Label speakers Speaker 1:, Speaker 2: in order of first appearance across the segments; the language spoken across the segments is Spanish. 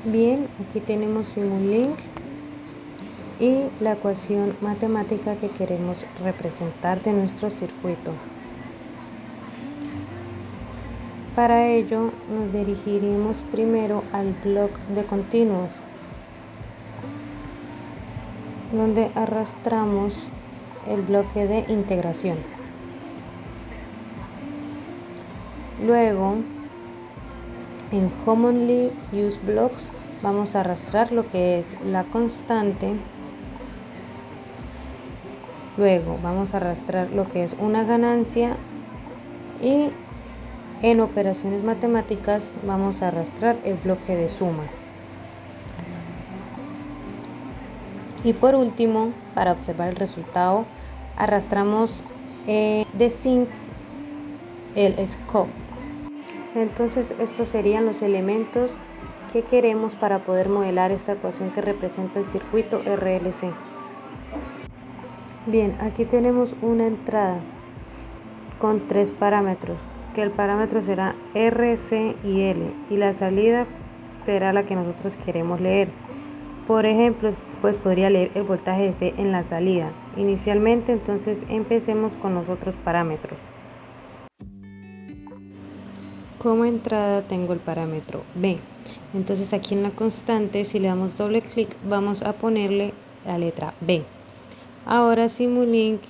Speaker 1: Bien, aquí tenemos Simulink y la ecuación matemática que queremos representar de nuestro circuito. Para ello nos dirigiremos primero al bloque de continuos, donde arrastramos el bloque de integración. Luego, en Commonly Used Blocks vamos a arrastrar lo que es la constante. Luego vamos a arrastrar lo que es una ganancia y en operaciones matemáticas vamos a arrastrar el bloque de suma. Y por último, para observar el resultado, arrastramos de sinks el scope. Entonces estos serían los elementos que queremos para poder modelar esta ecuación que representa el circuito RLC. Bien, aquí tenemos una entrada con 3 parámetros, que el parámetro será R, C y L, y la salida será la que nosotros queremos leer. Por ejemplo, pues podría leer el voltaje de C en la salida inicialmente. Entonces empecemos con los otros parámetros. Como entrada tengo el parámetro B. Entonces aquí en la constante, si le damos doble clic, vamos a ponerle la letra B. Ahora Simulink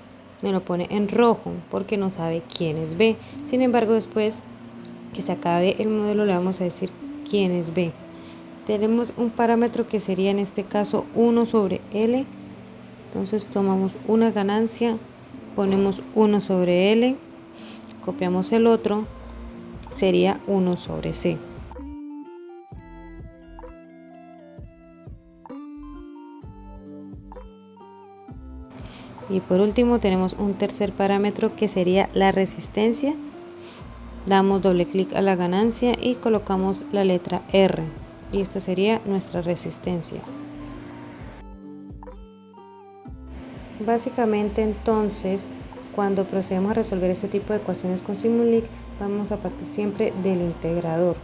Speaker 1: me lo pone en rojo porque no sabe quién es B. Sin embargo, después que se acabe el modelo le vamos a decir quién es B. Tenemos un parámetro que sería en este caso 1 sobre L. Entonces tomamos una ganancia, ponemos 1 sobre L, copiamos el otro, sería 1 sobre C. Y por último tenemos un tercer parámetro que sería la resistencia. Damos doble clic a la ganancia y colocamos la letra R. Y esta sería nuestra resistencia. Básicamente entonces, cuando procedemos a resolver este tipo de ecuaciones con Simulink, vamos a partir siempre del integrador.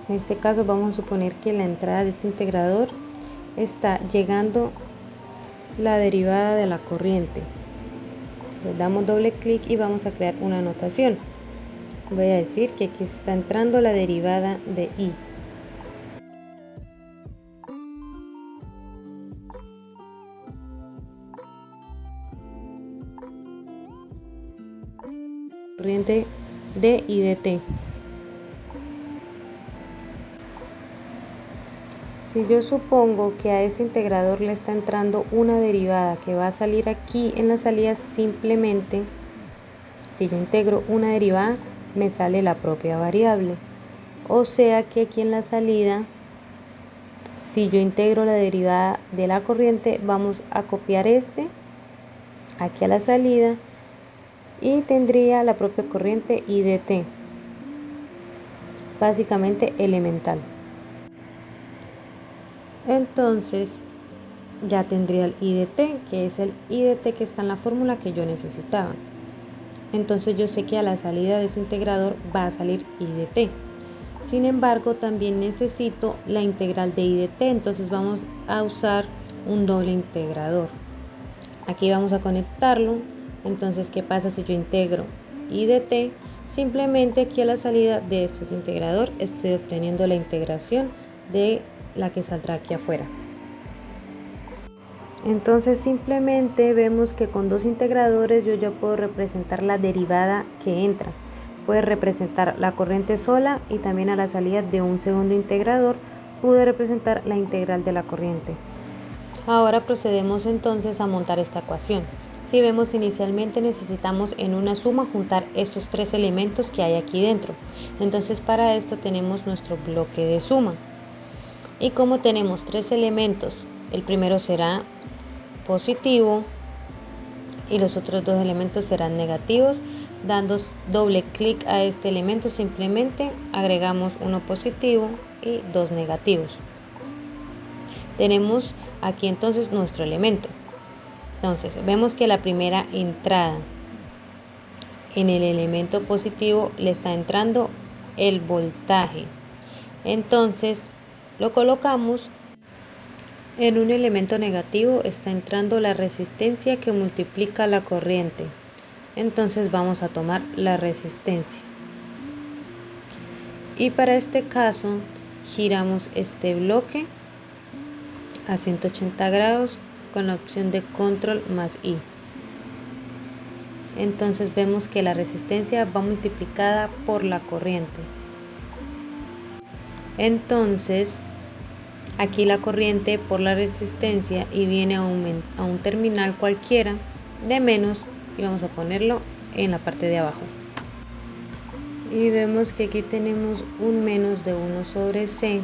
Speaker 1: En este caso vamos a suponer que la entrada de este integrador está llegando la derivada de la corriente. Entonces damos doble clic y vamos a crear una anotación. Voy a decir que aquí está entrando la derivada de I. Corriente de I de T. Si yo supongo que a este integrador le está entrando una derivada que va a salir aquí en la salida, simplemente si yo integro una derivada me sale la propia variable. O sea que aquí en la salida, si yo integro la derivada de la corriente, vamos a copiar aquí a la salida y tendría la propia corriente I de T, básicamente elemental. Entonces ya tendría el I de T, que es el I de T que está en la fórmula que yo necesitaba. Entonces yo sé que a la salida de ese integrador va a salir I de T. Sin embargo, también necesito la integral de I de T, entonces vamos a usar un doble integrador. Aquí vamos a conectarlo. Entonces, ¿qué pasa si yo integro I de T? Simplemente aquí a la salida de este integrador estoy obteniendo la integración de la que saldrá aquí afuera. Entonces simplemente vemos que con dos integradores yo ya puedo representar la derivada que entra. Puede representar la corriente sola y también a la salida de un segundo integrador pude representar la integral de la corriente. Ahora procedemos entonces a montar esta ecuación. Si vemos, inicialmente necesitamos en una suma juntar estos tres elementos que hay aquí dentro. Entonces para esto tenemos nuestro bloque de suma. Y como tenemos tres elementos, el primero será positivo y los otros dos elementos serán negativos. Dando doble clic a este elemento simplemente agregamos uno positivo y dos negativos. Tenemos aquí entonces nuestro elemento. Entonces vemos que la primera entrada en el elemento positivo le está entrando el voltaje. Entonces Lo colocamos. En un elemento negativo está entrando la resistencia que multiplica la corriente. Entonces vamos a tomar la resistencia. Y para este caso giramos este bloque a 180 grados con la opción de control más I. Entonces vemos que la resistencia va multiplicada por la corriente. Entonces aquí la corriente por la resistencia y viene a un terminal cualquiera de menos y vamos a ponerlo en la parte de abajo. Y vemos que aquí tenemos un menos de 1 sobre C.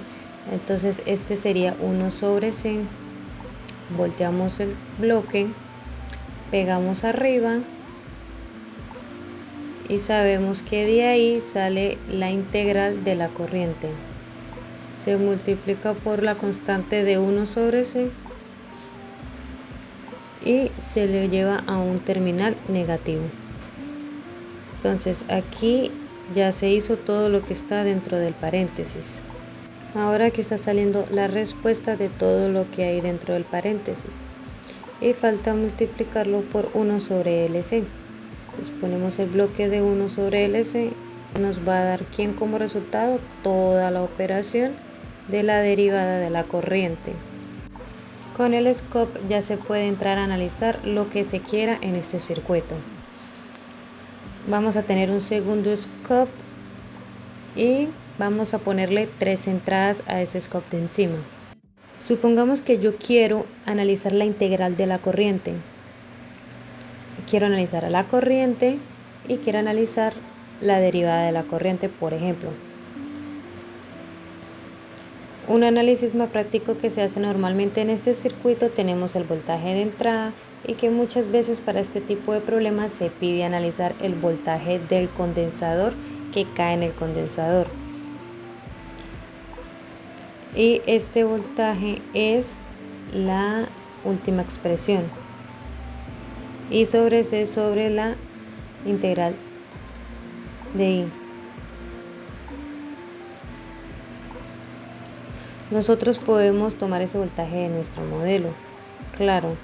Speaker 1: Entonces este sería 1 sobre C. Volteamos el bloque, pegamos arriba y sabemos que de ahí sale la integral de la corriente. Se multiplica por la constante de 1 sobre C y se le lleva a un terminal negativo. Entonces aquí ya se hizo todo lo que está dentro del paréntesis. Ahora aquí está saliendo la respuesta de todo lo que hay dentro del paréntesis y falta multiplicarlo por 1 sobre LC. Entonces ponemos el bloque de 1 sobre LC, nos va a dar ¿quién? Como resultado toda la operación de la derivada de la corriente. Con el scope ya se puede entrar a analizar lo que se quiera en este circuito. Vamos a tener un segundo scope y vamos a ponerle 3 entradas a ese scope de encima. Supongamos que yo quiero analizar la integral de la corriente. Quiero analizar a la corriente y quiero analizar la derivada de la corriente, por ejemplo. Un análisis más práctico que se hace normalmente en este circuito, tenemos el voltaje de entrada y que muchas veces para este tipo de problemas se pide analizar el voltaje del condensador que cae en el condensador. Y este voltaje es la última expresión. Y sobre C sobre la integral de I. Nosotros podemos tomar ese voltaje de nuestro modelo, claro.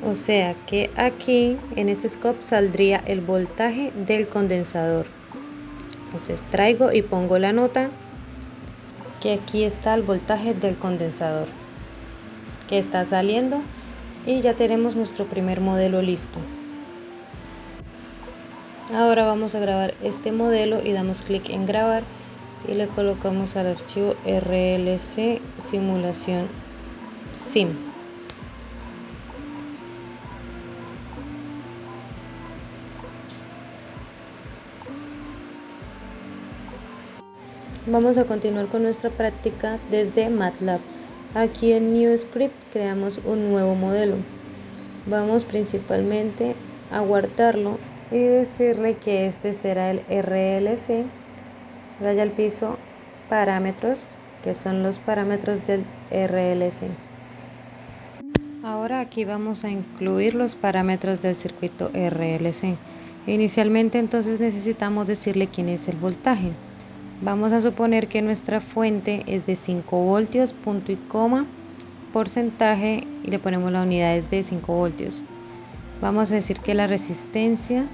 Speaker 1: O sea que aquí en este scope saldría el voltaje del condensador. Entonces traigo y pongo la nota que aquí está el voltaje del condensador que está saliendo y ya tenemos nuestro primer modelo listo. Ahora vamos a grabar este modelo y damos clic en grabar y le colocamos al archivo RLC simulación sim. Vamos a continuar con nuestra práctica desde MATLAB. Aquí en New Script creamos un nuevo modelo. Vamos principalmente a guardarlo y decirle que este será el RLC, raya al piso, parámetros, que son los parámetros del RLC. Ahora aquí vamos a incluir los parámetros del circuito RLC. Inicialmente entonces necesitamos decirle quién es el voltaje. Vamos a suponer que nuestra fuente es de 5 voltios, punto y coma, porcentaje y le ponemos las unidades de 5 voltios. Vamos a decir que la resistencia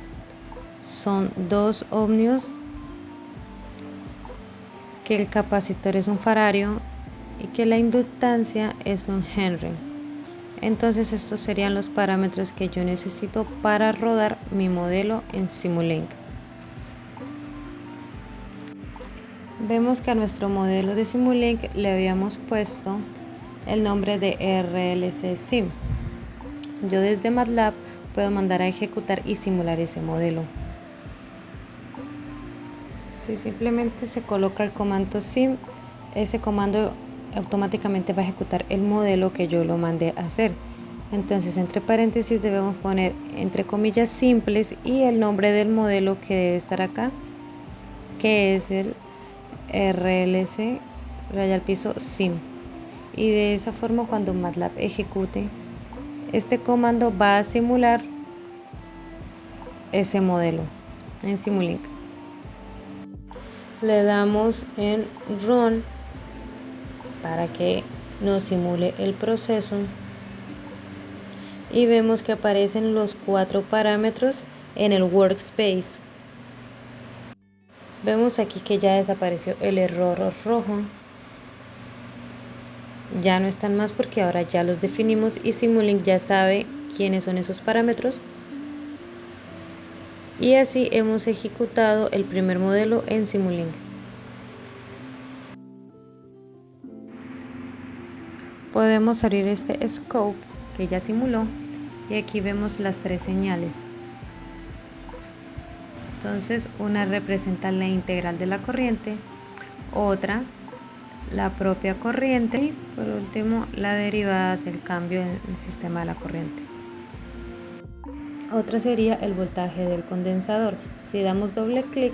Speaker 1: son 2 ohmios, que el capacitor es un faradio y que la inductancia es un Henry. Entonces estos serían los parámetros que yo necesito para rodar mi modelo en Simulink. Vemos que a nuestro modelo de Simulink le habíamos puesto el nombre de RLC Sim. Yo desde MATLAB puedo mandar a ejecutar y simular ese modelo. Si simplemente se coloca el comando sim, ese comando automáticamente va a ejecutar el modelo que yo lo mandé a hacer. Entonces entre paréntesis debemos poner entre comillas simples y el nombre del modelo que debe estar acá, que es el RLC raya al piso sim. Y de esa forma cuando MATLAB ejecute este comando va a simular ese modelo en Simulink. le damos en Run para que nos simule el proceso y vemos que aparecen los 4 parámetros en el workspace. Vemos aquí que ya desapareció el error rojo. Ya no están más porque ahora ya los definimos y Simulink ya sabe quiénes son esos parámetros. Y así hemos ejecutado el primer modelo en Simulink. Podemos abrir este scope que ya simuló y aquí vemos las 3 señales. Entonces una representa la integral de la corriente, otra la propia corriente y por último la derivada del cambio en el sistema de la corriente. Otra sería el voltaje del condensador. Si damos doble clic,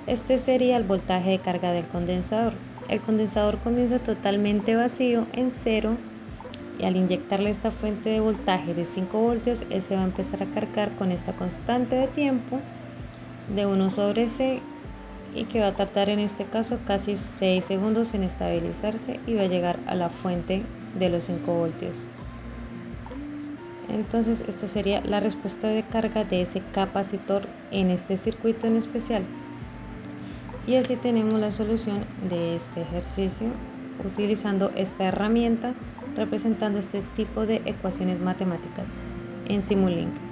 Speaker 1: este sería el voltaje de carga del condensador. El condensador comienza totalmente vacío en 0 y al inyectarle esta fuente de voltaje de 5 voltios, él se va a empezar a cargar con esta constante de tiempo de 1/c y que va a tardar en este caso casi 6 segundos en estabilizarse y va a llegar a la fuente de los 5 voltios. Entonces esta sería la respuesta de carga de ese capacitor en este circuito en especial. Y así tenemos la solución de este ejercicio utilizando esta herramienta representando este tipo de ecuaciones matemáticas en Simulink.